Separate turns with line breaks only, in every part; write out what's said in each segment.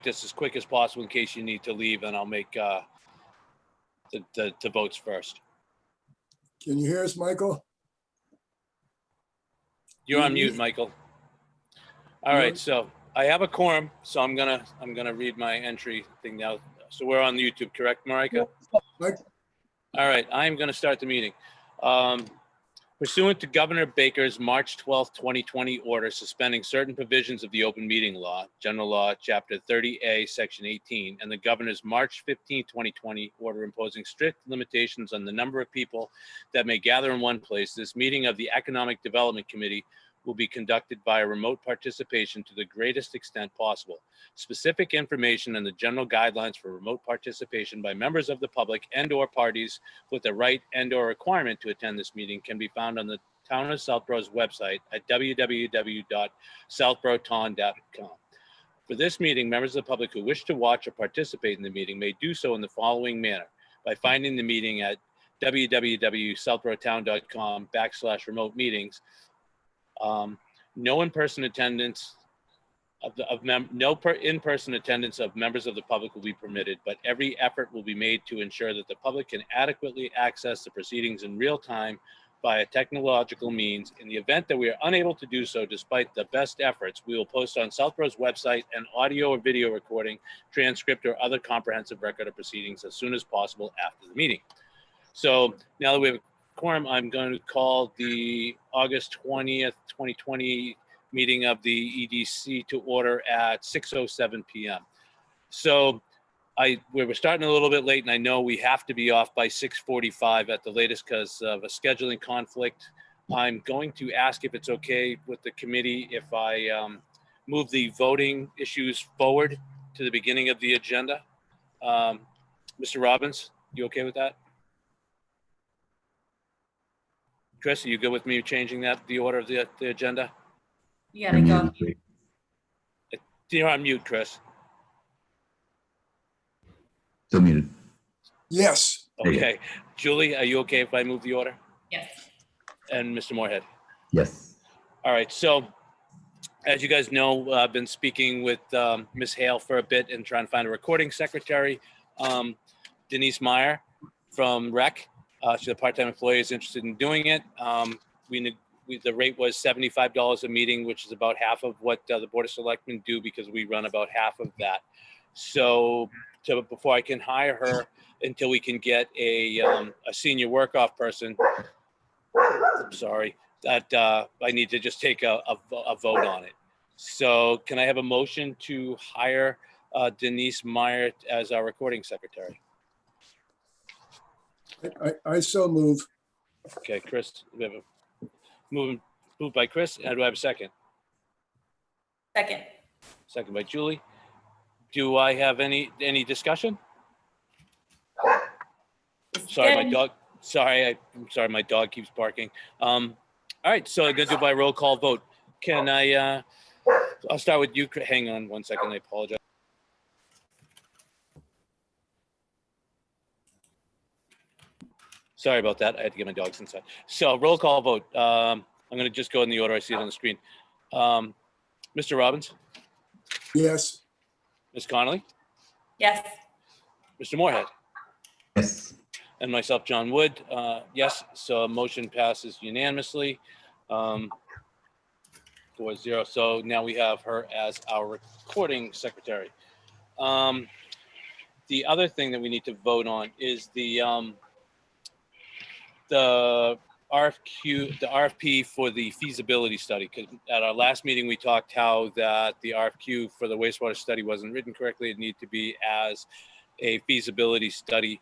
this as quick as possible in case you need to leave, and I'll make the votes first.
Can you hear us, Michael?
You're on mute, Michael. All right, so I have a quorum, so I'm gonna read my entry thing now. So we're on YouTube, correct, Marika?
Mike?
All right, I'm gonna start the meeting. Pursuant to Governor Baker's March 12th, 2020 order suspending certain provisions of the Open Meeting Law, General Law, Chapter 30A, Section 18, and the Governor's March 15th, 2020 order imposing strict limitations on the number of people that may gather in one place, this meeting of the Economic Development Committee will be conducted via remote participation to the greatest extent possible. Specific information and the general guidelines for remote participation by members of the public and/or parties with the right and/or requirement to attend this meeting can be found on the Town of Southborough's website at www.southboroughton.com. For this meeting, members of the public who wish to watch or participate in the meeting may do so in the following manner: by finding the meeting at www.southboroughtown.com/remote meetings. No in-person attendance in-person attendance of members of the public will be permitted, but every effort will be made to ensure that the public can adequately access the proceedings in real time via technological means. In the event that we are unable to do so, despite the best efforts, we will post on Southborough's website an audio or video recording, transcript, or other comprehensive record of proceedings as soon as possible after the meeting. So now that we have a quorum, I'm going to call the August 20th, 2020 meeting of the EDC to order at 6:07 p.m. So we were starting a little bit late, and I know we have to be off by 6:45 at the latest because of a scheduling conflict. I'm going to ask if it's okay with the committee if I move the voting issues forward to the beginning of the agenda. Mr. Robbins, you okay with that? Chris, are you good with me changing the order of the agenda?
You gotta go on mute.
You're on mute, Chris.
Still muted.
Yes.
Okay. Julie, are you okay if I move the order?
Yes.
And Mr. Moorhead?
Yes.
All right. So as you guys know, I've been speaking with Ms. Hale for a bit and trying to find a recording secretary. Denise Meyer from REC. She's a part-time employee, is interested in doing it. The rate was $75 a meeting, which is about half of what the Board of Selectmen do because we run about half of that. So before I can hire her, until we can get a senior work-off person, I'm sorry, that I need to just take a vote on it. So can I have a motion to hire Denise Meyer as our recording secretary?
I so move.
Okay, Chris, we have a moved by Chris. And do I have a second?
Second.
Second by Julie. Do I have any discussion? Sorry, my dog. I'm sorry, my dog keeps barking. All right, so I'm gonna do by roll call vote. Can I? I'll start with you. Hang on one second. I apologize. Sorry about that. I had to get my dogs inside. So roll call vote. I'm going to just go in the order I see it on the screen. Mr. Robbins?
Yes.
Ms. Connolly?
Yes.
Mr. Moorhead?
Yes.
And myself, John Wood. Yes, so motion passes unanimously. 4-0. So now we have her as our recording secretary. The other thing that we need to vote on is the RFP for the feasibility study. Because at our last meeting, we talked how that the RFQ for the wastewater study wasn't written correctly. It needed to be as a feasibility study,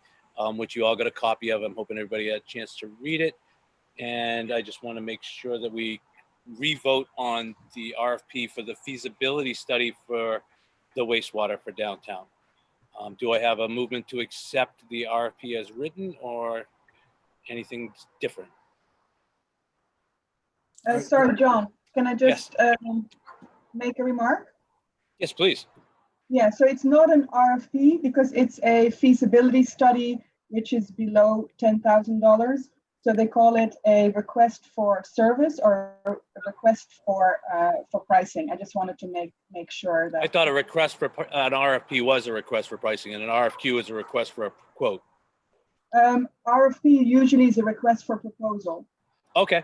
which you all got a copy of. I'm hoping everybody had a chance to read it. And I just want to make sure that we re-vote on the RFP for the feasibility study for the wastewater for downtown. Do I have a movement to accept the RFP as written or anything different?
Sorry, John, can I just make a remark?
Yes, please.
Yeah, so it's not an RFP because it's a feasibility study, which is below $10,000. So they call it a request for service or a request for pricing. I just wanted to make sure that.
I thought a request for, an RFP was a request for pricing and an RFQ is a request for a quote.
RFP usually is a request for proposal.
Okay,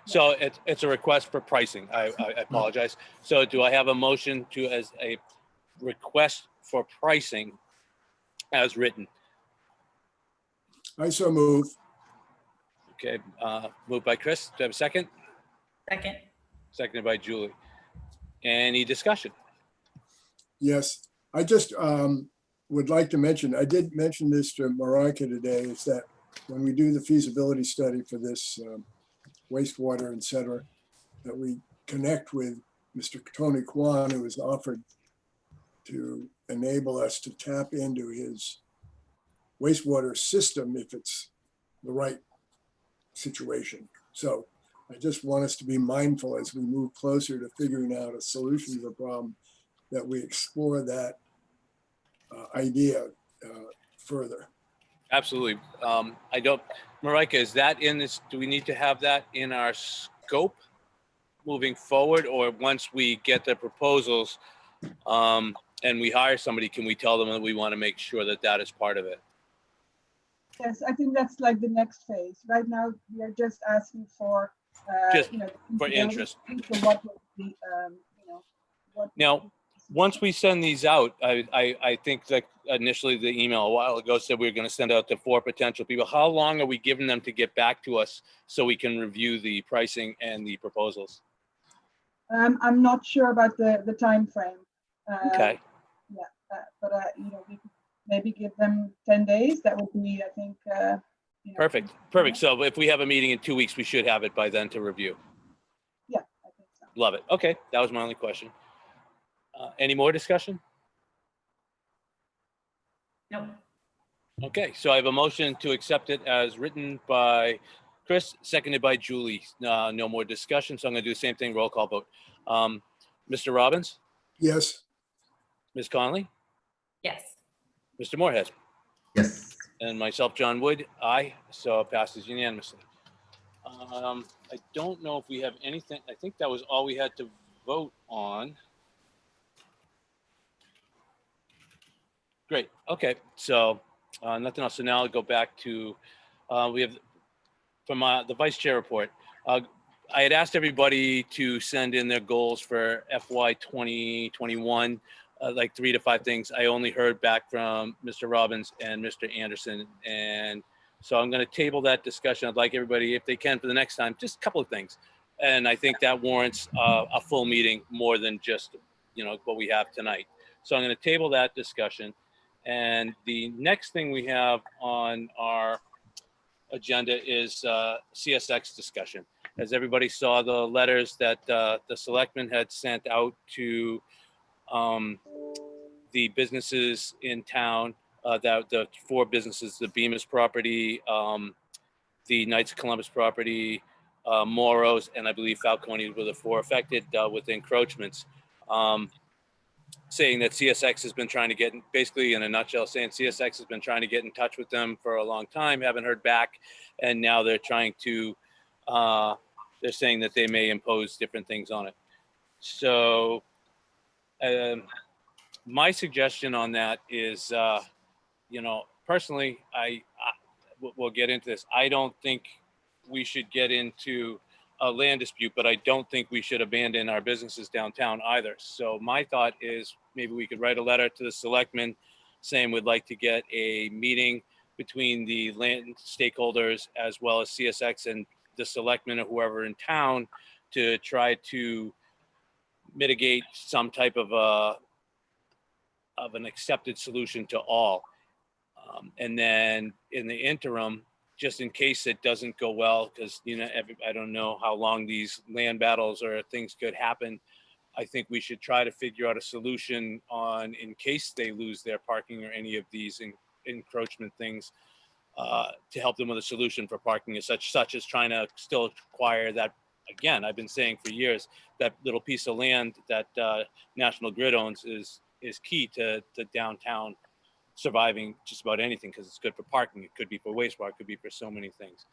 so it's a request for pricing. I apologize. So do I have a motion to, as a request for pricing as written?
I so move.
Okay, moved by Chris. Do I have a second?
Second.
Seconded by Julie. Any discussion?
Yes, I just would like to mention, I did mention this to Marika today, is that when we do the feasibility study for this wastewater, et cetera, that we connect with Mr. Tony Kwan, who has offered to enable us to tap into his wastewater system if it's the right situation. So I just want us to be mindful as we move closer to figuring out a solution to the problem, that we explore that idea further.
Absolutely. I don't, Marika, is that in this, do we need to have that in our scope moving forward? Or once we get the proposals and we hire somebody, can we tell them that we want to make sure that that is part of it?
Yes, I think that's like the next phase. Right now, we are just asking for,
Just
you know,
for interest.
for what would be, you know, what.
Now, once we send these out, I think that initially the email a while ago said we were going to send out to 4 potential people. How long are we giving them to get back to us so we can review the pricing and the proposals?
I'm not sure about the time frame.
Okay,
But you know, we could maybe give them 10 days. That would be, I think. You know,
perfect. So if we have a meeting in 2 weeks, we should have it by then to review.
Yeah, I think so.
Love it. Okay, that was my only question. Any more discussion?
No.
Okay, so I have a motion to accept it as written by Chris, seconded by Julie. No more discussion, so I'm gonna do the same thing, roll call vote. Mr. Robbins,
Yes,
Ms. Conley,
Yes.
Mr. Moorhead,
Yes.
and myself, John Wood, aye, so it passes unanimously. I don't know if we have anything, I think that was all we had to vote on. Great, okay, so nothing else. So now I'll go back to, we have from the vice chair report. I had asked everybody to send in their goals for FY 2021, like 3 to 5 things. I only heard back from Mr. Robbins and Mr. Anderson. And so I'm gonna table that discussion. I'd like everybody, if they can for the next time, just a couple of things. And I think that warrants a full meeting more than just, you know, what we have tonight. So I'm gonna table that discussion. And the next thing we have on our agenda is CSX discussion. As everybody saw the letters that the selectmen had sent out to the businesses in town, that the 4 businesses, the Bemis property, the Knights of Columbus property, Moros, and I believe Falcone were the 4 affected with encroachments. Saying that CSX has been trying to get, basically in a nutshell, saying CSX has been trying to get in touch with them for a long time, haven't heard back. And now they're trying to, they're saying that they may impose different things on it. So my suggestion on that is, you know, personally, we'll get into this. I don't think we should get into a land dispute, but I don't think we should abandon our businesses downtown either. So my thought is maybe we could write a letter to the selectmen saying we'd like to get a meeting between the land stakeholders as well as CSX and the selectmen or whoever in town to try to mitigate some type of an accepted solution to all. And then in the interim, just in case it doesn't go well, because, you know, I don't know how long these land battles or things could happen. I think we should try to figure out a solution on, in case they lose their parking or any of these encroachment things, to help them with a solution for parking as such as trying to still acquire that. Again, I've been saying for years, that little piece of land that National Grid owns is key to downtown surviving just about anything, because it's good for parking. It could be for wastewater, it could be for so many things.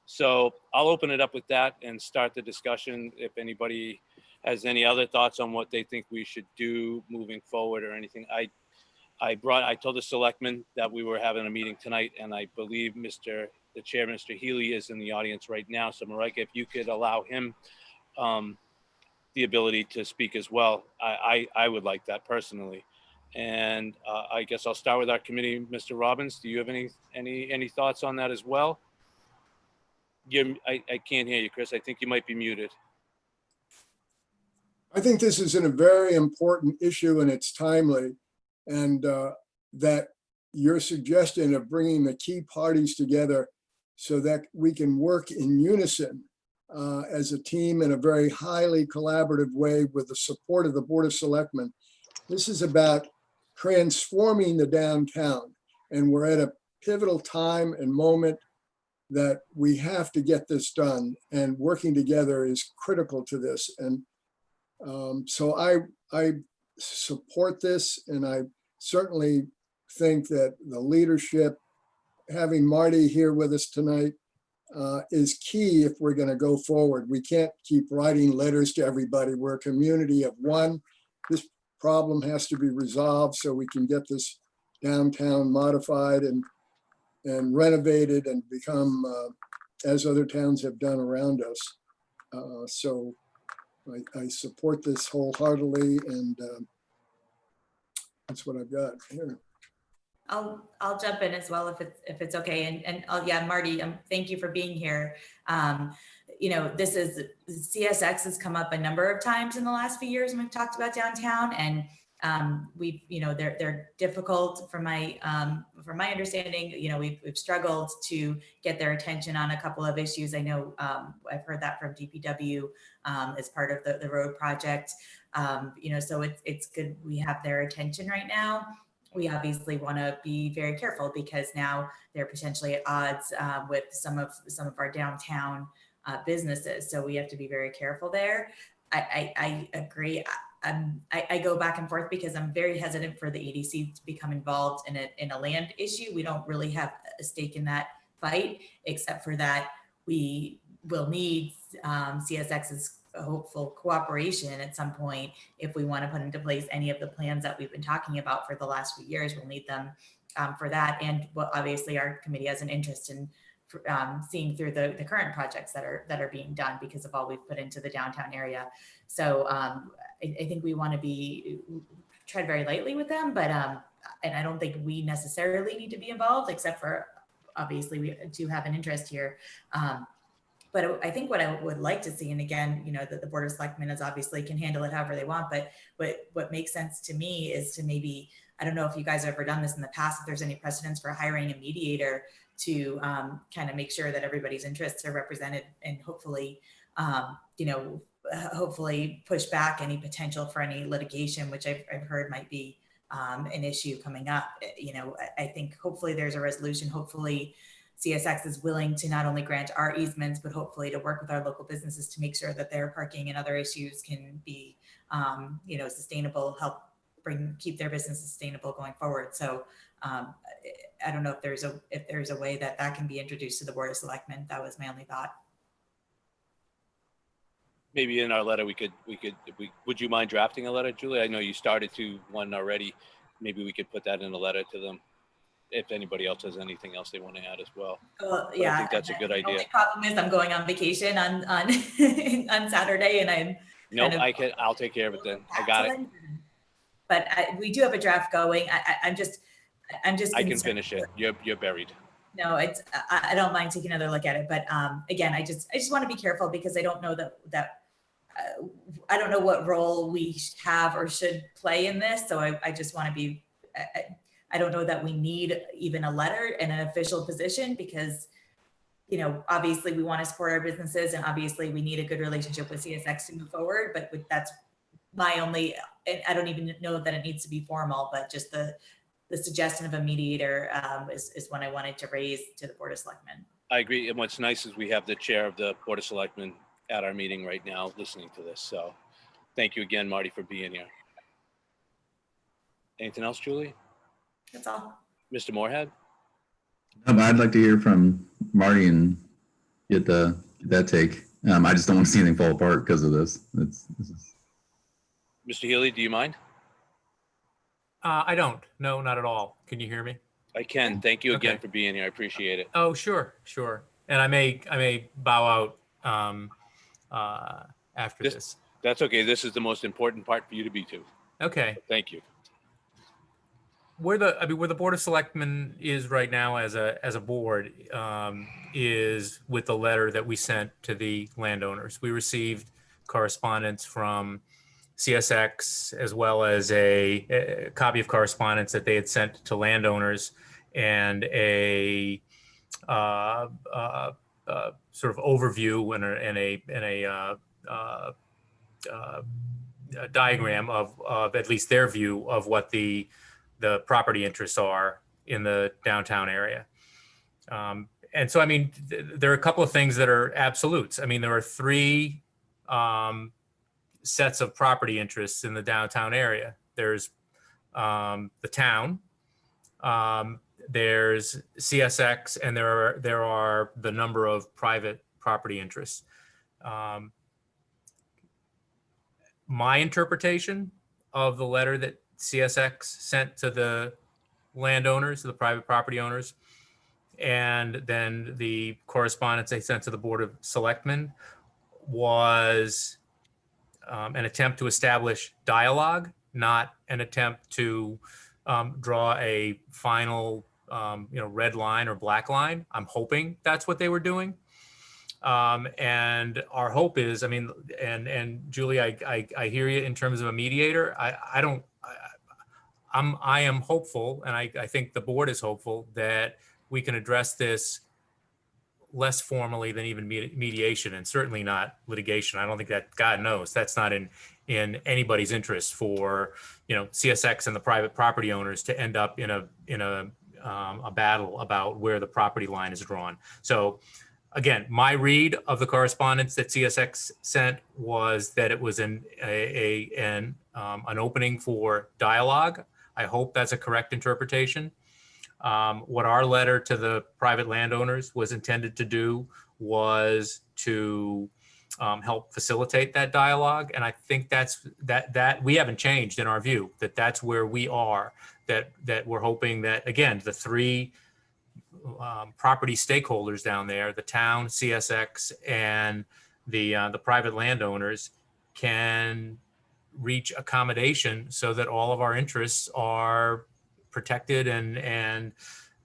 So I'll open it up with that and start the discussion. If anybody has any other thoughts on what they think we should do moving forward or anything. I told the selectmen that we were having a meeting tonight, and I believe the chair, Mr. Healy, is in the audience right now. So Marika, if you could allow him the ability to speak as well, I would like that personally. And I guess I'll start with our committee. Mr. Robbins, do you have any thoughts on that as well? I can't hear you, Chris. I think you might be muted.
I think this is a very important issue and it's timely. And that your suggestion of bringing the key parties together so that we can work in unison as a team in a very highly collaborative way with the support of the Board of Selectmen. This is about transforming the downtown. And we're at a pivotal time and moment that we have to get this done, and working together is critical to this. And so I support this, and I certainly think that the leadership, having Marty here with us tonight, is key if we're going to go forward. We can't keep writing letters to everybody. We're a community of one. This problem has to be resolved so we can get this downtown modified and renovated and become as other towns have done around us. So I support this wholeheartedly, and that's what I've got here.
I'll jump in as well if it's okay. And yeah, Marty, thank you for being here. You know, CSX has come up a number of times in the last few years when we've talked about downtown, and we've, you know, they're difficult from my understanding. You know, we've struggled to get their attention on a couple of issues. I know I've heard that from DPW as part of the road project. You know, so it's good we have their attention right now. We obviously want to be very careful because now they're potentially at odds with some of our downtown businesses. So we have to be very careful there. I agree. I go back and forth because I'm very hesitant for the EDC to become involved in a land issue. We don't really have a stake in that fight, except for that we will need CSX's hopeful cooperation at some point. If we want to put into place any of the plans that we've been talking about for the last few years, we'll need them for that. And well, obviously our committee has an interest in seeing through the current projects that are being done because of all we've put into the downtown area. So I think we want to tread very lightly with them, but and I don't think we necessarily need to be involved, except for obviously we do have an interest here. But I think what I would like to see, and again, you know, that the Board of Selectmen is obviously can handle it however they want, but what makes sense to me is to maybe, I don't know if you guys have ever done this in the past, if there's any precedence for hiring a mediator to kind of make sure that everybody's interests are represented and hopefully, you know, hopefully push back any potential for any litigation, which I've heard might be an issue coming up. You know, I think hopefully there's a resolution. Hopefully CSX is willing to not only grant our easements, but hopefully to work with our local businesses to make sure that their parking and other issues can be, you know, sustainable, help keep their business sustainable going forward. So I don't know if there's a way that can be introduced to the Board of Selectmen. That was my only thought.
Maybe in our letter, would you mind drafting a letter, Julie? I know you started to one already. Maybe we could put that in a letter to them. If anybody else has anything else they want to add as well.
Well,
But
yeah,
I think that's a good idea.
The only problem is I'm going on vacation on on Saturday, and I'm
Nope,
kind of
I'll take care of it then. I got it.
But we do have a draft going. I'm just.
I can
concerned.
finish it. You're buried.
No, I don't mind taking another look at it, but again, I just want to be careful because I don't know that I don't know what role we have or should play in this. So I just want to be. I don't know that we need even a letter and an official position because, you know, obviously we want to support our businesses and obviously we need a good relationship with CSX to move forward. But that's my only. I don't even know that it needs to be formal, but just the suggestion of a mediator is one I wanted to raise to the Board of Selectmen.
I agree. And what's nice is we have the chair of the Board of Selectmen at our meeting right now listening to this. So thank you again, Marty, for being here. Anything else, Julie?
That's all.
Mr. Moorhead?
I'd like to hear from Marty and get that take. I just don't want to see anything fall apart because of this. This is,
Mr. Healy, do you mind?
I don't. No, not at all. Can you hear me?
I can. Thank you again
Okay.
for being here. I appreciate it.
Oh, sure. And I may bow out after this.
That's okay. This is the most important part for you to be to.
Okay.
Thank you.
Where the Board of Selectmen is right now as a board is with the letter that we sent to the landowners. We received correspondence from CSX as well as a copy of correspondence that they had sent to landowners and a sort of overview and a diagram of at least their view of what the property interests are in the downtown area. And so, I mean, there are a couple of things that are absolutes. I mean, there are three sets of property interests in the downtown area. There's the town, there's CSX, and there are the number of private property interests. My interpretation of the letter that CSX sent to the landowners, the private property owners, and then the correspondence they sent to the Board of Selectmen was an attempt to establish dialogue, not an attempt to draw a final, red line or black line. I'm hoping that's what they were doing. And our hope is, I mean, and Julie, I hear you in terms of a mediator. I am hopeful, and I think the board is hopeful that we can address this less formally than even mediation, and certainly not litigation. I don't think that, God knows, that's not in anybody's interest for, CSX and the private property owners to end up in a battle about where the property line is drawn. So again, my read of the correspondence that CSX sent was that it was an opening for dialogue. I hope that's a correct interpretation. What our letter to the private landowners was intended to do was to help facilitate that dialogue. And I think that we haven't changed in our view, that's where we are, that we're hoping that, again, the three property stakeholders down there, the town, CSX, and the private landowners, can reach accommodation so that all of our interests are protected and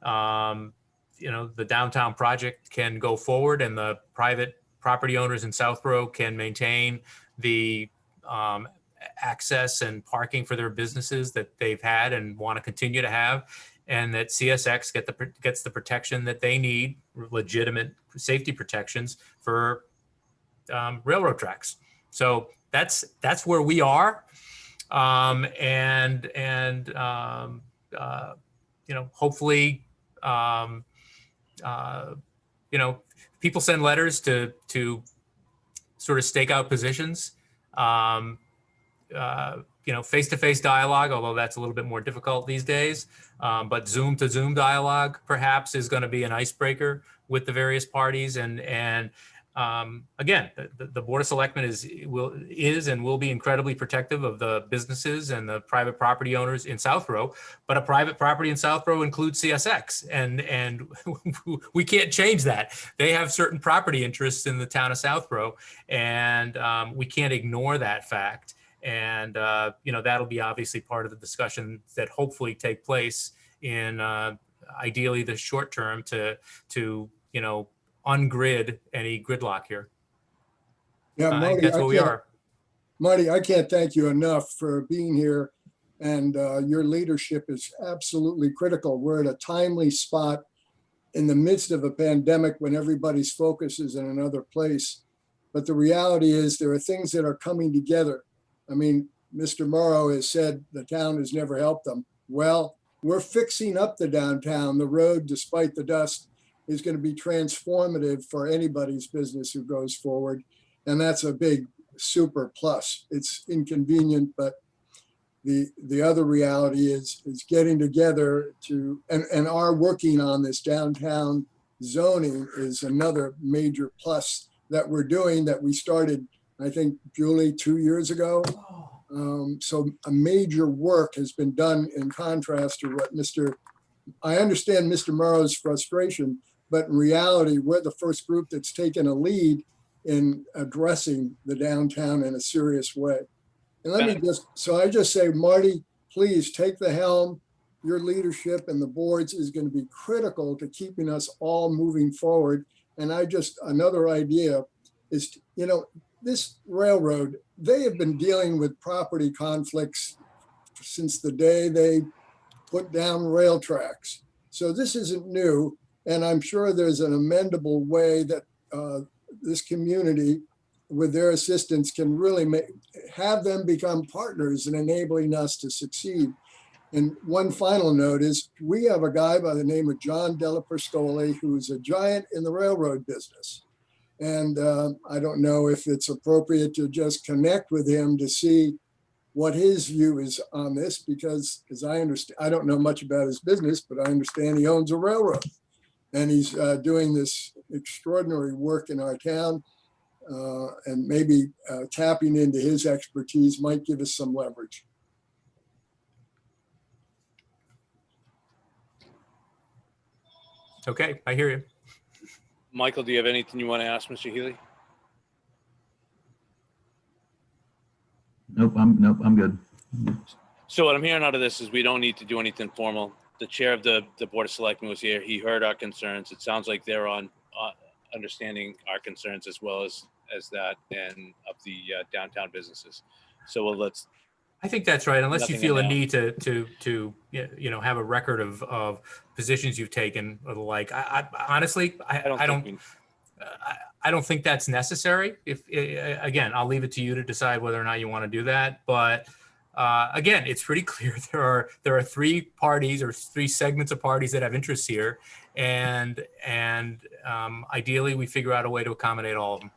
the downtown project can go forward, and the private property owners in Southborough can maintain the access and parking for their businesses that they've had and want to continue to have, and that CSX gets the protection that they need, legitimate safety protections for railroad tracks. So that's where we are, hopefully, people send letters to sort of stake out positions. Face-to-face dialogue, although that's a little bit more difficult these days, but Zoom to Zoom dialogue perhaps is going to be an icebreaker with the various parties. And again, the Board of Selectmen is and will be incredibly protective of the businesses and the private property owners in Southborough, but a private property in Southborough includes CSX, and we can't change that. They have certain property interests in the town of Southborough, and we can't ignore that fact. And that'll be obviously part of the discussion that hopefully take place in ideally the short term to ungrid any gridlock here.
Yeah,
I think
Marty,
that's where we are.
Marty, I can't thank you enough for being here, and your leadership is absolutely critical. We're at a timely spot in the midst of a pandemic when everybody's focus is in another place. But the reality is there are things that are coming together. I mean, Mr. Morrow has said the town has never helped them. Well, we're fixing up the downtown. The road, despite the dust, is going to be transformative for anybody's business who goes forward. And that's a big super plus. It's inconvenient, but the other reality is getting together to and are working on this downtown zoning is another major plus that we're doing that we started, I think, Julie, 2 years ago. So a major work has been done in contrast to what I understand Mr. Morrow's frustration, but in reality, we're the first group that's taken a lead in addressing the downtown in a serious way. And I just say, Marty, please take the helm. Your leadership and the boards is going to be critical to keeping us all moving forward. And another idea is, this railroad, they have been dealing with property conflicts since the day they put down rail tracks. So this isn't new. And I'm sure there's an amendable way that this community, with their assistance, can really have them become partners in enabling us to succeed. And one final note is we have a guy by the name of John Della Perstoli, who's a giant in the railroad business. And I don't know if it's appropriate to just connect with him to see what his view is on this, because as I understand, I don't know much about his business, but I understand he owns a railroad and he's doing this extraordinary work in our town. And maybe tapping into his expertise might give us some leverage.
Okay, I hear you.
Michael, do you have anything you want to ask Mr. Healy?
Nope, I'm good.
So what I'm hearing out of this is we don't need to do anything formal. The chair of the Board of Selectmen was here. He heard our concerns. It sounds like they're on understanding our concerns as well as that and of the downtown businesses. So let's.
I think that's right. Unless you
Nothing
feel a
in
need to have a record of positions you've taken or the like. I honestly, I don't think that's necessary. If again, I'll leave it to you to decide whether or not you want to do that. But again, it's pretty clear there are three parties or three segments of parties that have interests here, and ideally we figure out a way to accommodate all of them.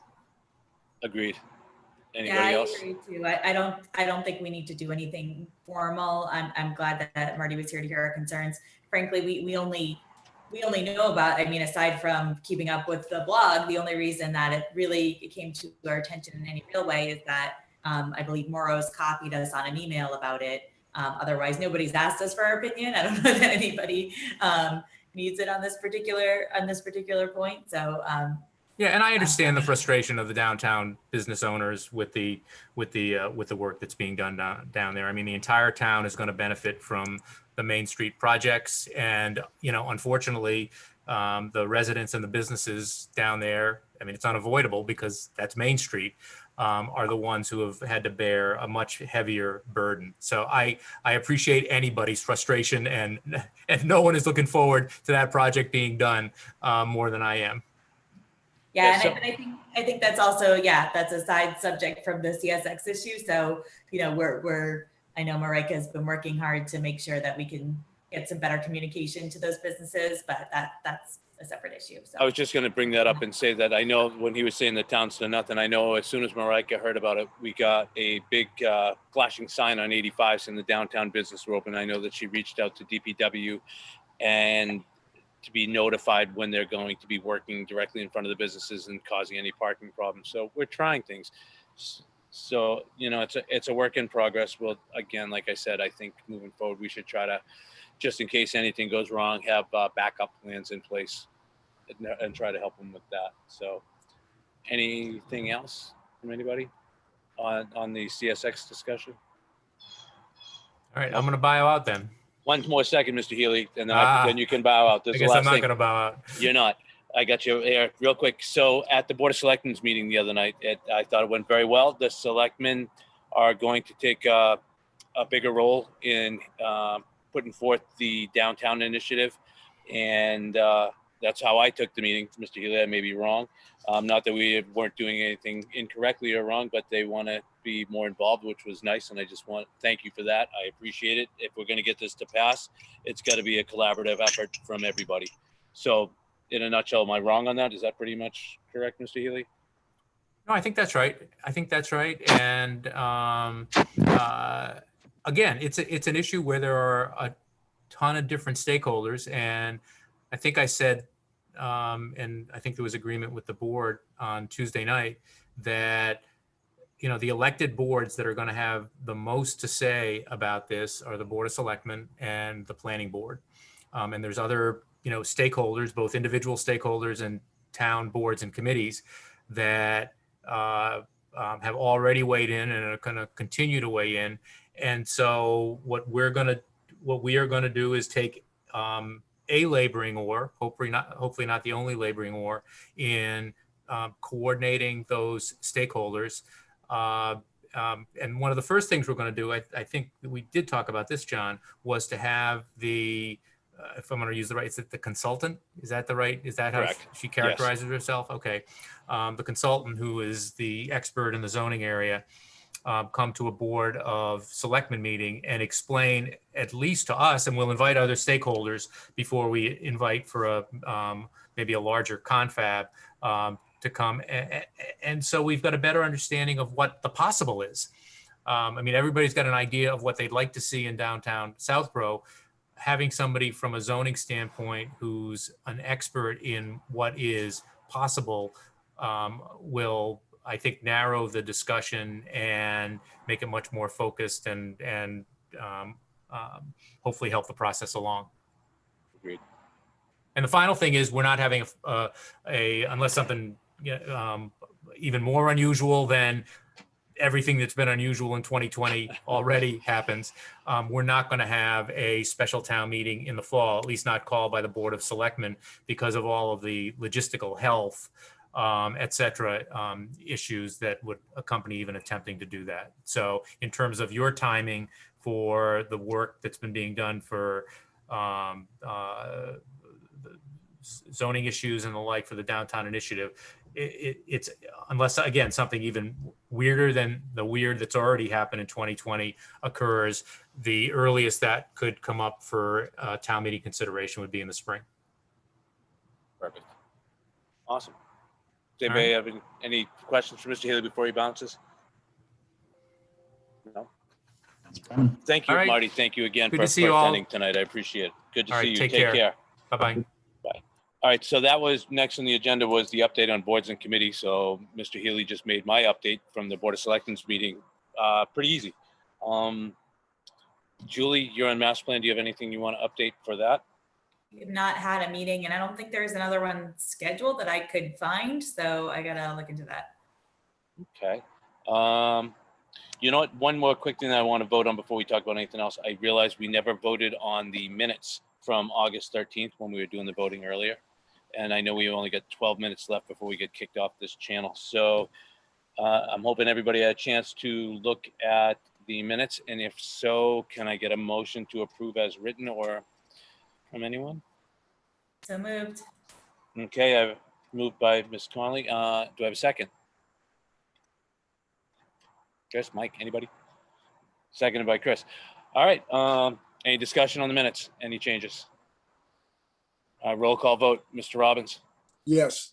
Agreed.
Yeah,
Anybody
I
else?
agree too. I don't think we need to do anything formal. I'm glad that Marty was here to hear our concerns. Frankly, we only know about, I mean, aside from keeping up with the blog, the only reason that it came to our attention in any real way is that I believe Morrow's copied us on an email about it. Otherwise, nobody's asked us for our opinion. I don't know that anybody needs it on this particular point. So
Yeah, and I understand the frustration of the downtown business owners with the work that's being done down there. I mean, the entire town is going to benefit from the Main Street projects, and unfortunately, the residents and the businesses down there, I mean, it's unavoidable because that's Main Street, are the ones who have had to bear a much heavier burden. So I appreciate anybody's frustration, and no one is looking forward to that project being done more than I am.
Yeah,
Yeah,
and I think that's also, that's a side subject from the CSX issue. So, I know Marika has been working hard to make sure that we can get some better communication to those businesses, but that's a separate issue. So
I was just going to bring that up and say that I know when he was saying the town's to nothing, I know as soon as Marika heard about it, we got a big flashing sign on 85 saying the downtown business were open. I know that she reached out to DPW and to be notified when they're going to be working directly in front of the businesses and causing any parking problems. So we're trying things. So, it's a work in progress. Well, again, like I said, I think moving forward, we should try to, just in case anything goes wrong, have backup plans in place and try to help them with that. So anything else from anybody on the CSX discussion?
All right, I'm going to bow out then.
One more second, Mr. Healy, and then you can bow out.
I
There's
guess
the
I'm
last
not
thing.
going to bow out.
You're not. I got you here real quick. So at the Board of Selectmen's meeting the other night, I thought it went very well. The selectmen are going to take a bigger role in putting forth the downtown initiative. And that's how I took the meeting, Mr. Healy. I may be wrong. Not that we weren't doing anything incorrectly or wrong, but they want to be more involved, which was nice. And I just want to thank you for that. I appreciate it. If we're going to get this to pass, it's got to be a collaborative effort from everybody. So in a nutshell, am I wrong on that? Is that pretty much correct, Mr. Healy?
No, I think that's right. And again, it's an issue where there are a ton of different stakeholders. And I think I said and I think there was agreement with the board on Tuesday night, that the elected boards that are going to have the most to say about this are the Board of Selectmen and the Planning Board. And there's other, stakeholders, both individual stakeholders and town boards and committees that have already weighed in and are going to continue to weigh in. And so what we are going to do is take a laboring oar, hopefully not the only laboring oar, in coordinating those stakeholders. And one of the first things we're going to do, I think we did talk about this, John, was to have the, if I'm going to use the right, is it the consultant? Is that the right? Is that how
Correct.
she characterizes herself? Okay. The consultant, who is the expert in the zoning area, come to a Board of Selectmen meeting and explain, at least to us, and we'll invite other stakeholders before we invite for a maybe a larger confab to come. And so we've got a better understanding of what the possible is. I mean, everybody's got an idea of what they'd like to see in downtown Southborough. Having somebody from a zoning standpoint who's an expert in what is possible will, I think, narrow the discussion and make it much more focused and hopefully help the process along.
Agreed.
And the final thing is, we're not having unless something even more unusual than everything that's been unusual in 2020 already happens. We're not going to have a special town meeting in the fall, at least not called by the Board of Selectmen, because of all of the logistical, health, et cetera, issues that would accompany even attempting to do that. So in terms of your timing for the work that's been being done for zoning issues and the like for the downtown initiative, it's, unless, again, something even weirder than the weird that's already happened in 2020 occurs, the earliest that could come up for town meeting consideration would be in the spring.
Perfect. Awesome. Does anybody have any questions for Mr. Haley before he bounces? No. Thank you,
All right.
Marty. Thank you again
Good
for
to see you all.
attending tonight. I appreciate it. Good to
All
see
right,
you.
take
Take
care.
care.
Bye-bye.
All right, so that was next on the agenda, was the update on boards and committees. So Mr. Healy just made my update from the Board of Selectmen's meeting pretty easy. Julie, you're on Master Plan. Do you have anything you want to update for that?
We have not had a meeting, and I don't think there's another one scheduled that I could find, so I gotta look into that.
Okay. You know what? One more quick thing that I want to vote on before we talk about anything else. I realized we never voted on the minutes from August 13th when we were doing the voting earlier. And I know we only got 12 minutes left before we get kicked off this channel. So I'm hoping everybody had a chance to look at the minutes. And if so, can I get a motion to approve as written or from anyone?
So moved.
Okay, I've moved by Ms. Conley. Do I have a second? Chris, Mike, anybody? Seconded by Chris. All right, any discussion on the minutes? Any changes? Roll call vote, Mr. Robbins,
Yes,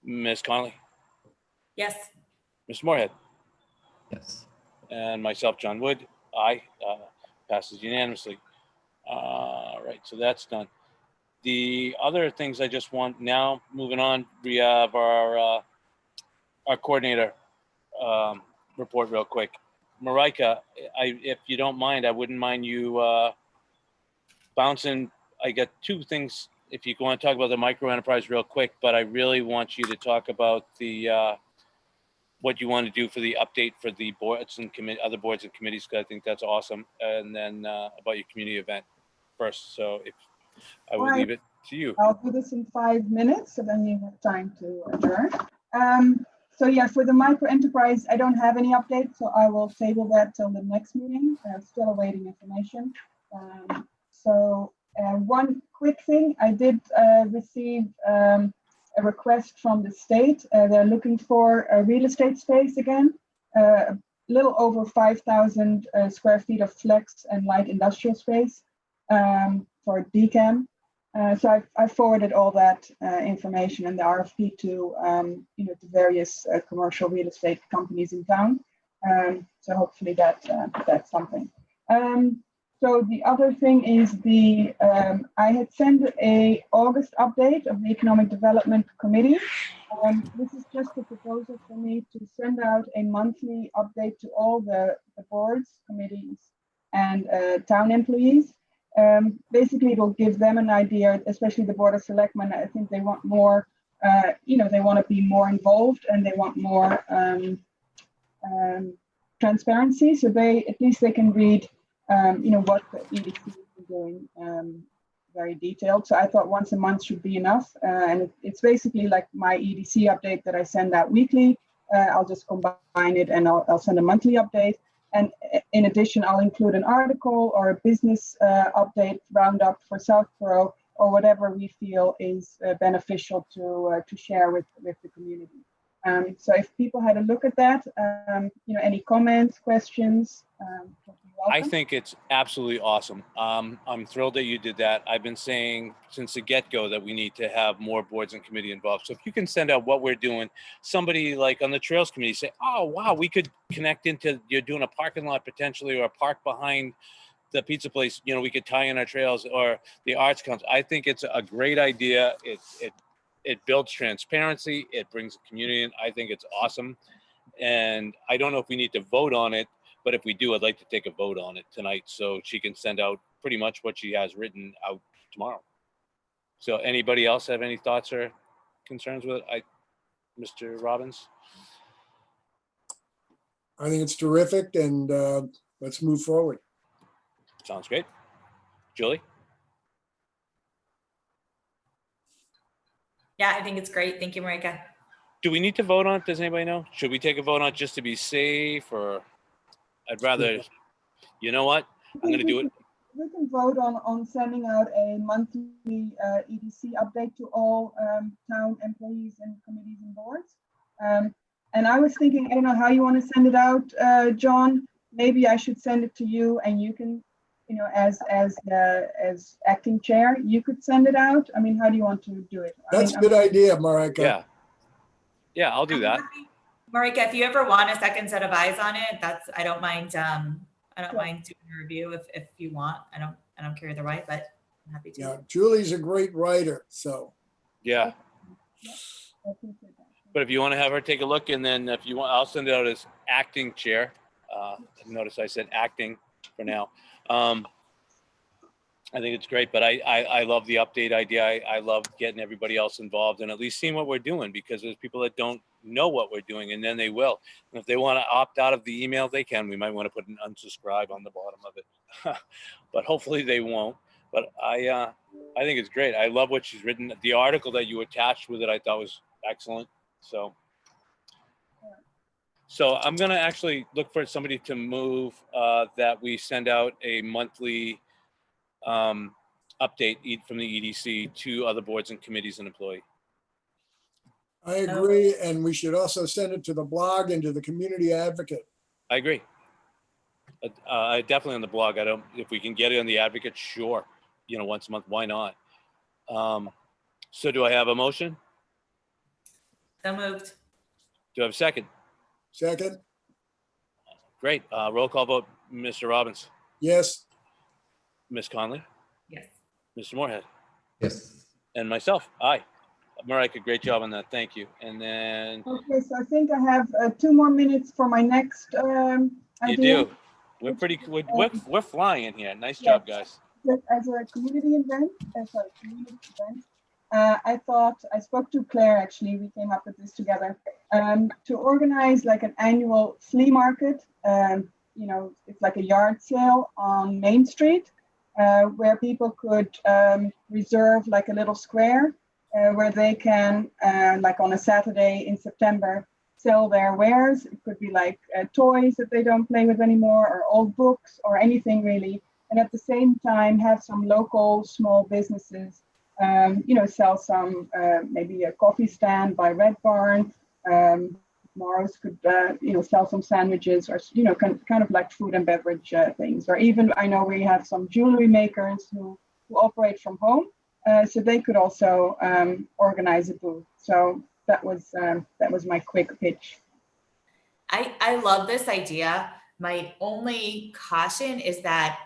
Ms. Conley,
Yes.
Mr. Moorhead,
Yes.
and myself, John Wood. Aye, passes unanimously. All right, so that's done. The other things I just want now, moving on, we have our coordinator report real quick. Marika, if you don't mind, I wouldn't mind you bouncing. I got two things, if you want to talk about the micro enterprise real quick, but I really want you to talk about the what you want to do for the update for the boards and other boards and committees, because I think that's awesome. And then about your community event first. So if I will leave it to you.
I'll do this in 5 minutes, so then you have time to adjourn. So yeah, for the micro enterprise, I don't have any update, so I will table that till the next meeting. I'm still awaiting information. One quick thing, I did receive a request from the state. They're looking for a real estate space again, a little over 5,000 square feet of flex and light industrial space for DCAM. So I forwarded all that information and the RFP to to various commercial real estate companies in town. So hopefully that's something. So the other thing is I had sent a August update of the Economic Development Committee. This is just a proposal for me to send out a monthly update to all the boards, committees, and town employees. Basically, it'll give them an idea, especially the Board of Selectmen. I think they want more, they want to be more involved and they want more transparency. So at least they can read what the EDC is doing very detailed. So I thought once a month should be enough. And it's basically like my EDC update that I send out weekly. I'll just combine it and I'll send a monthly update. And in addition, I'll include an article or a business update roundup for Southborough or whatever we feel is beneficial to share with the community. So if people had a look at that, any comments, questions?
I think it's absolutely awesome. I'm thrilled that you did that. I've been saying since the get-go that we need to have more boards and committee involved. So if you can send out what we're doing, somebody like on the Trails Committee say, oh, wow, we could connect into, you're doing a parking lot potentially or a park behind the pizza place, we could tie in our trails or the Arts Council. I think it's a great idea. It builds transparency. It brings the community in. I think it's awesome. And I don't know if we need to vote on it, but if we do, I'd like to take a vote on it tonight so she can send out pretty much what she has written out tomorrow. So anybody else have any thoughts or concerns with it? Mr. Robbins?
I think it's terrific, and let's move forward.
Sounds great. Julie?
Yeah, I think it's great. Thank you, Marika.
Do we need to vote on it? Does anybody know? Should we take a vote on it just to be safe, or I'd rather, you know what? I'm going to do it.
We can vote on sending out a monthly EDC update to all town employees and committees and boards. And I was thinking, I don't know how you want to send it out, John. Maybe I should send it to you, and you can, as acting chair, you could send it out. I mean, how do you want to do it?
That's a good idea, Marika.
Yeah, I'll do that.
Marika, if you ever want a second set of eyes on it, I don't mind. I don't mind doing a review if you want. I don't care either way, but I'm happy to.
Yeah, Julie's a great writer, so.
Yeah. But if you want to have her take a look, and then if you want, I'll send it out as acting chair. Notice I said acting for now. I think it's great, but I love the update idea. I love getting everybody else involved and at least seeing what we're doing, because there's people that don't know what we're doing, and then they will. And if they want to opt out of the email, they can. We might want to put an unsubscribe on the bottom of it, but hopefully they won't. But I think it's great. I love what she's written. The article that you attached with it, I thought was excellent. So I'm going to actually look for somebody to move that we send out a monthly update from the EDC to other boards and committees and employees.
I agree, and we should also send it to the blog and to the community advocate.
I agree. Definitely on the blog. If we can get it on the advocate, sure. Once a month, why not? So do I have a motion?
So moved.
Do I have a second?
Second?
Great. Roll call vote. Mr. Robbins.
Yes.
Ms. Conley.
Yes.
Mr. Moorhead.
Yes.
And myself. Aye. Marika, great job on that. Thank you. And then
Okay, so I think I have 2 more minutes for my next
you
idea.
do. We're flying here. Nice job, guys.
As a community event, I spoke to Claire, actually, we came up with this together, to organize like an annual flea market. It's like a yard sale on Main Street, where people could reserve like a little square where they can, like on a Saturday in September, sell their wares. It could be like toys that they don't play with anymore, or old books, or anything really. And at the same time, have some local small businesses, sell some, maybe a coffee stand by Red Barn. Morris could, sell some sandwiches, or, kind of like food and beverage things. Or even, I know we have some jewelry makers who operate from home. So they could also organize a booth. So that was my quick pitch.
I love this idea. My only caution is that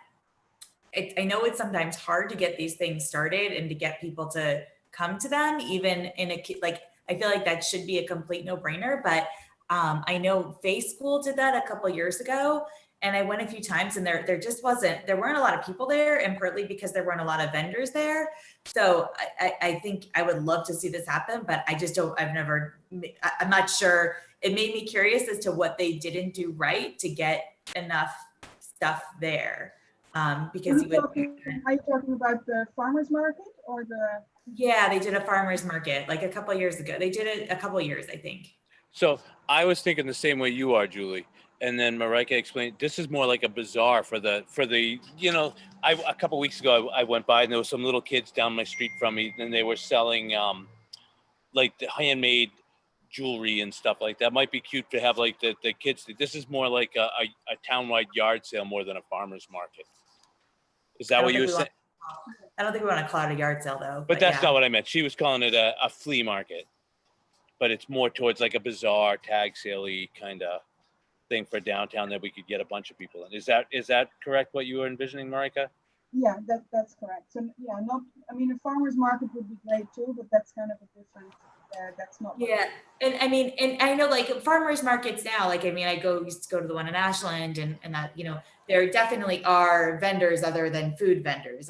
I know it's sometimes hard to get these things started and to get people to come to them, even in like, I feel like that should be a complete no brainer, but I know Face School did that a couple years ago, and I went a few times, and there weren't a lot of people there, and partly because there weren't a lot of vendors there. So I think I would love to see this happen, but I'm not sure. It made me curious as to what they didn't do right to get enough stuff there. Because
Are you talking about the farmer's market or the?
Yeah, they did a farmer's market like a couple of years ago. They did it a couple of years, I think.
So I was thinking the same way you are, Julie. And then Marika explained, this is more like a bazaar for the, a couple weeks ago, I went by and there was some little kids down my street from me, and they were selling like the handmade jewelry and stuff like that. Might be cute to have like the kids. This is more like a townwide yard sale more than a farmer's market. Is that what you were saying?
I don't think we want to call it a yard sale though.
But that's
yeah.
not what I meant. She was calling it a flea market, but it's more towards like a bazaar, tag sale-y kind of thing for downtown that we could get a bunch of people in. Is that correct? What you were envisioning, Marika?
Yeah, that's correct. So yeah, a farmer's market would be great too, but that's kind of a different. That's not.
Yeah, and I know like farmers markets now. Like I used to go to the one in Ashland, and that there definitely are vendors other than food vendors,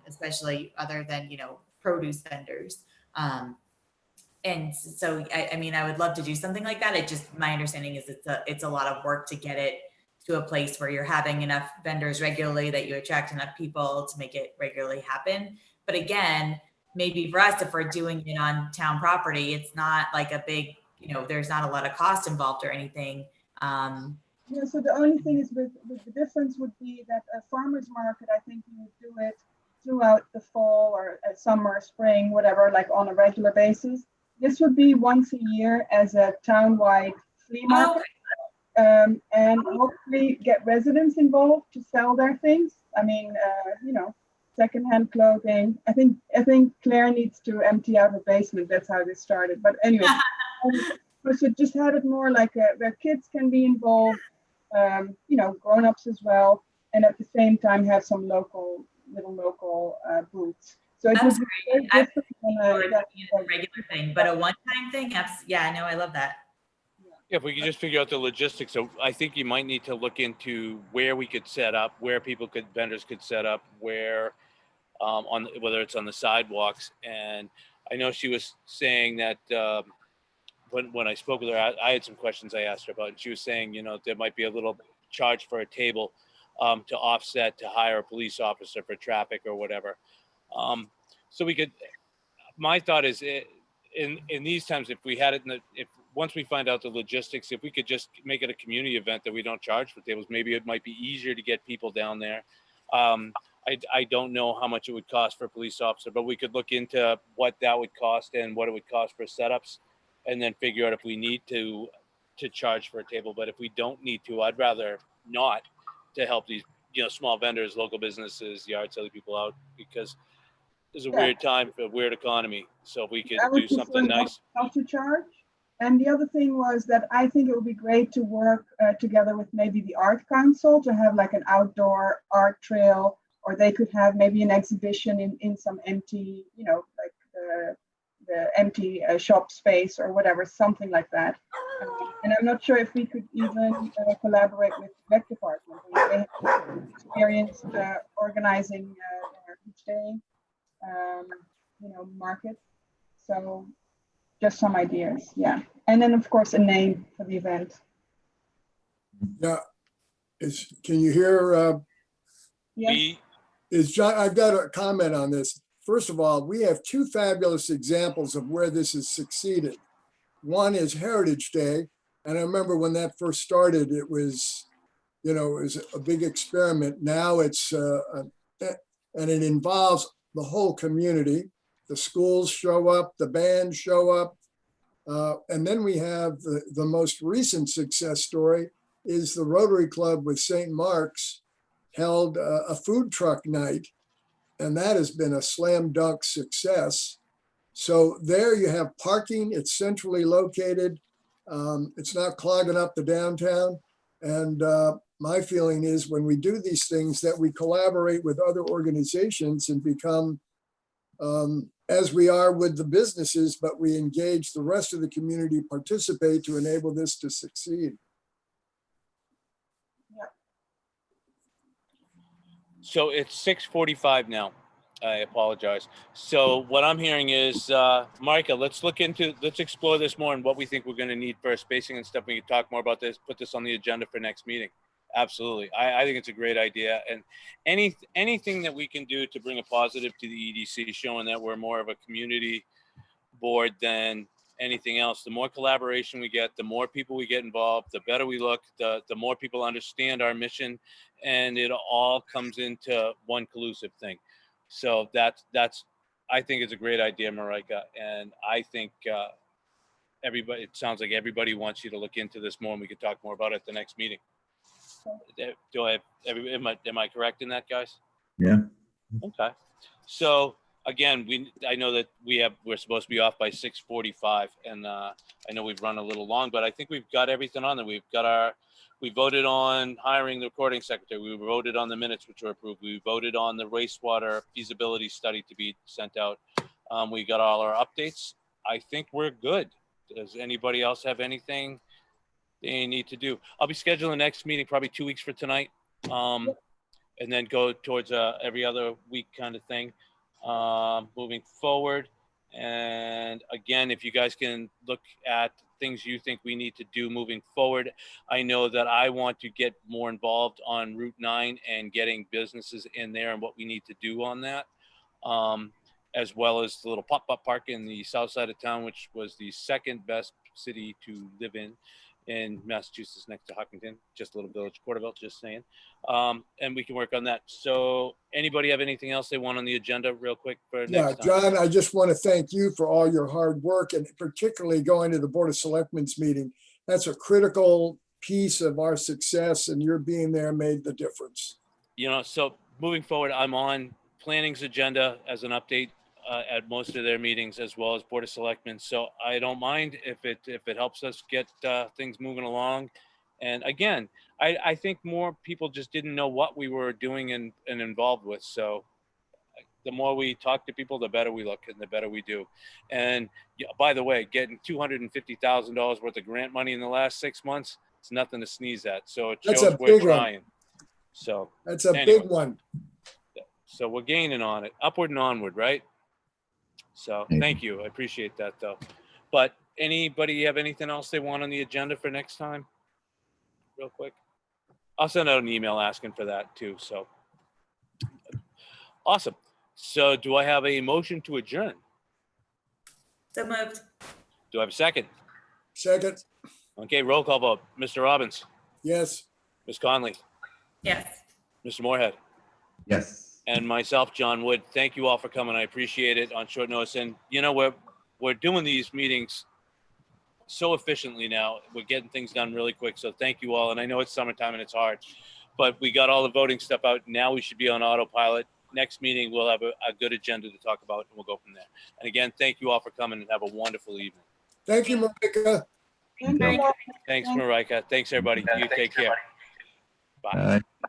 especially other than produce vendors. And so I would love to do something like that. My understanding is it's a lot of work to get it to a place where you're having enough vendors regularly that you attract enough people to make it regularly happen. But again, maybe for us, if we're doing it on town property, it's not like a big, there's not a lot of cost involved or anything.
Yeah, so the only thing is with the difference would be that a farmer's market, I think you would do it throughout the fall or summer, spring, whatever, like on a regular basis. This would be once a year as a townwide flea market. And hopefully get residents involved to sell their things. Secondhand clothing. I think Claire needs to empty out her basement. That's how this started. But anyway, we should just have it more like where kids can be involved, grown-ups as well, and at the same time have some local booths. So it
That's
would be
great.
different than a
regular thing, but a one-time thing. Yeah, no, I love that.
Yeah, if we could just figure out the logistics. So I think you might need to look into where we could set up, where vendors could set up, where whether it's on the sidewalks. And I know she was saying that when I spoke with her, I had some questions I asked her about, and she was saying, there might be a little charge for a table to offset to hire a police officer for traffic or whatever. So we could. My thought is, in these times, if we had it, once we find out the logistics, if we could just make it a community event that we don't charge for tables, maybe it might be easier to get people down there. I don't know how much it would cost for a police officer, but we could look into what that would cost and what it would cost for setups, and then figure out if we need to charge for a table. But if we don't need to, I'd rather not, to help these small vendors, local businesses, yard sale people out, because it's a weird time for a weird economy. So if we could do something nice.
Not to charge. And the other thing was that I think it would be great to work together with maybe the Art Council to have like an outdoor art trail, or they could have maybe an exhibition in some empty, like the empty shop space or whatever, something like that. And I'm not sure if we could even collaborate with the rec department. They have experience organizing each day, market. So just some ideas, yeah. And then of course a name for the event.
Yeah. Can you hear?
Yes.
John, I've got a comment on this. First of all, we have two fabulous examples of where this has succeeded. One is Heritage Day. And I remember when that first started, it was a big experiment. Now it's, and it involves the whole community. The schools show up, the bands show up. And then we have the most recent success story is the Rotary Club with St. Mark's held a food truck night. And that has been a slam dunk success. So there you have parking, it's centrally located. It's not clogging up the downtown. And my feeling is when we do these things that we collaborate with other organizations and become, as we are with the businesses, but we engage the rest of the community, participate to enable this to succeed.
So it's 6:45 now. I apologize. So what I'm hearing is, Micah, let's explore this more and what we think we're going to need for spacing and stuff. We can talk more about this, put this on the agenda for next meeting. Absolutely. I think it's a great idea. And anything that we can do to bring a positive to the EDC, showing that we're more of a community board than anything else. The more collaboration we get, the more people we get involved, the better we look, the more people understand our mission, and it all comes into one cohesive thing. So that's I think it's a great idea, Marika, and I think everybody. It sounds like everybody wants you to look into this more, and we could talk more about it at the next meeting. Do I have am I correct in that, guys?
Yeah.
Okay. So again, I know that we're supposed to be off by 6:45, and I know we've run a little long, but I think we've got everything on there. We voted on hiring the recording secretary. We voted on the minutes, which were approved. We voted on the wastewater feasibility study to be sent out. We got all our updates. I think we're good. Does anybody else have anything they need to do? I'll be scheduling the next meeting probably 2 weeks for tonight, and then go towards every other week kind of thing moving forward. And again, if you guys can look at things you think we need to do moving forward. I know that I want to get more involved on Route 9 and getting businesses in there and what we need to do on that, as well as the little pop-up park in the south side of town, which was the second best city to live in Massachusetts, next to Hopkinton, just a little village, Porterville, just saying. And we can work on that. So anybody have anything else they want on the agenda real quick for next time?
John, I just want to thank you for all your hard work and particularly going to the Board of Selectmen's meeting. That's a critical piece of our success, and your being there made the difference.
So moving forward, I'm on planning's agenda as an update at most of their meetings, as well as Board of Selectmen. So I don't mind if it helps us get things moving along. And again, I think more people just didn't know what we were doing and involved with. So the more we talk to people, the better we look and the better we do. And by the way, getting $250,000 worth of grant money in the last 6 months, it's nothing to sneeze at. So it
That's
shows
a
we're
big one.
trying. So
That's a
Anyway.
big one.
So we're gaining on it, upward and onward, right? So
Yeah.
thank you. I appreciate that though. But anybody have anything else they want on the agenda for next time? Real quick. I'll send out an email asking for that too. So awesome. So do I have a motion to adjourn?
So moved.
Do I have a second?
Second,
Okay, roll call vote. Mr. Robbins,
yes.
Ms. Conley,
Yes.
Mr. Moorhead,
Yes.
and myself, John Wood. Thank you all for coming. I appreciate it on short notice. And we're doing these meetings so efficiently now. We're getting things done really quick. So thank you all. And I know it's summertime and it's hard, but we got all the voting stuff out. Now we should be on autopilot. Next meeting, we'll have a good agenda to talk about, and we'll go from there. And again, thank you all for coming, and have a wonderful evening.
Thank you, Marika.
Thank
Very
you.
good.
Thanks, Marika. Thanks, everybody. You take care. Bye.
Bye.